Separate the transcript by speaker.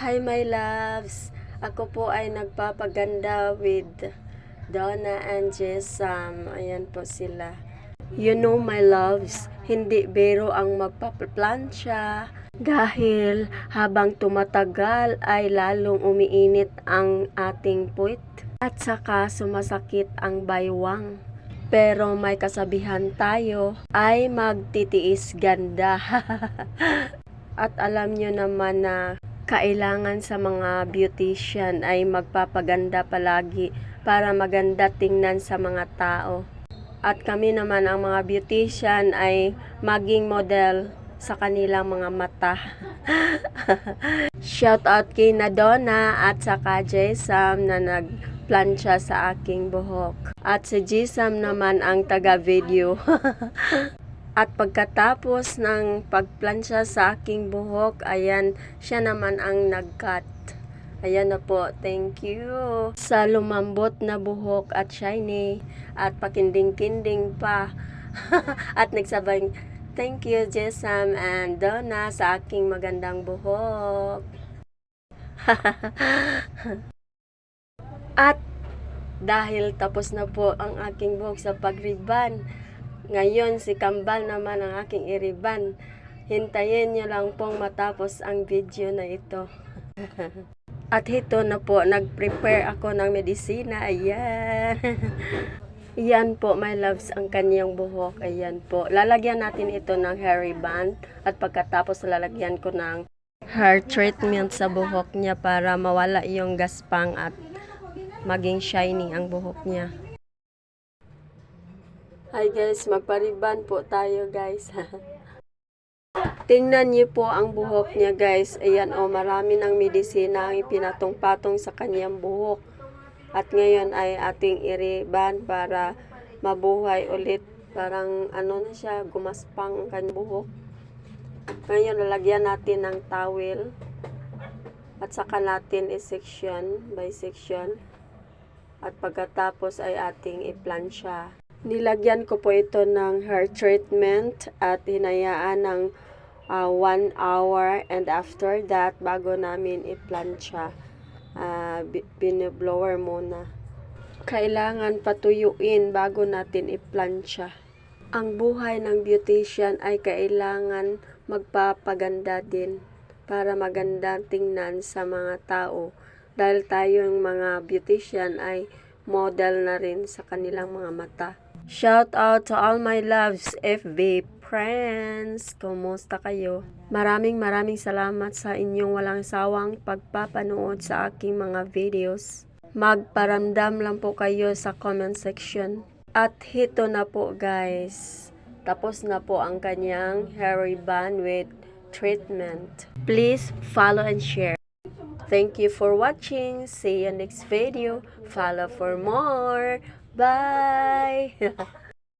Speaker 1: Hi my loves! Ako po ay nagpapaganda with Donna and Jessam. Ayan po sila. You know my loves, hindi biro ang magpaplansya. Dahil habang tumatagal ay lalong umiinit ang ating puwit. At saka sumasakit ang baywang. Pero may kasabihan tayo ay magtitiis ganda. At alam nyo naman na kailangan sa mga beautician ay magpapaganda palagi para maganda tingnan sa mga tao. At kami naman ang mga beautician ay maging model sa kanilang mga mata. Shout out kay Nadona at saka Jessam na nagplansya sa aking buhok. At si Jessam naman ang taga-video. At pagkatapos ng pagplansya sa aking buhok, ayan, siya naman ang nag-cut. Ayan na po, thank you. Sa lumambot na buhok at shiny at pakinding-kinding pa. At nagsabay, thank you Jessam and Donna sa aking magandang buhok. At dahil tapos na po ang aking buhok sa pag-ribbon, ngayon si Kambal naman ang aking iriban. Hintayin nyo lang pong matapos ang video na ito. At ito na po, nag-prepare ako ng medisina. Ayan. Yan po, my loves, ang kanyang buhok. Ayan po. Lalagyan natin ito ng hair band. At pagkatapos lalagyan ko ng hair treatment sa buhok niya para mawala yung gaspang at maging shiny ang buhok niya. Hi guys, magpariban po tayo guys. Tingnan niyo po ang buhok niya guys. Ayan o, marami ng medisina ang ipinatong-patong sa kanyang buhok. At ngayon ay ating iriban para mabuhay ulit. Parang ano na siya, gumaspang ang kanyang buhok. Ngayon lalagyan natin ng towel. At saka natin i-section by section. At pagkatapos ay ating i-plansya. Nilagyan ko po ito ng hair treatment at hinayaan ng 1 hour, and after that, bago namin i-plansya, biniblower muna. Kailangan patuyuin bago natin i-plansya. Ang buhay ng beautician ay kailangan magpapaganda din para maganda tingnan sa mga tao. Dahil tayong mga beautician ay model na rin sa kanilang mga mata. Shout out to all my loves FB friends. Kumusta kayo? Maraming salamat sa inyong walang sawang pagpapanood sa aking mga videos. Magparamdam lang po kayo sa comment section. At ito na po guys. Tapos na po ang kanyang hair band with treatment. Please follow and share. Thank you for watching. See you next video. Follow for more. Bye!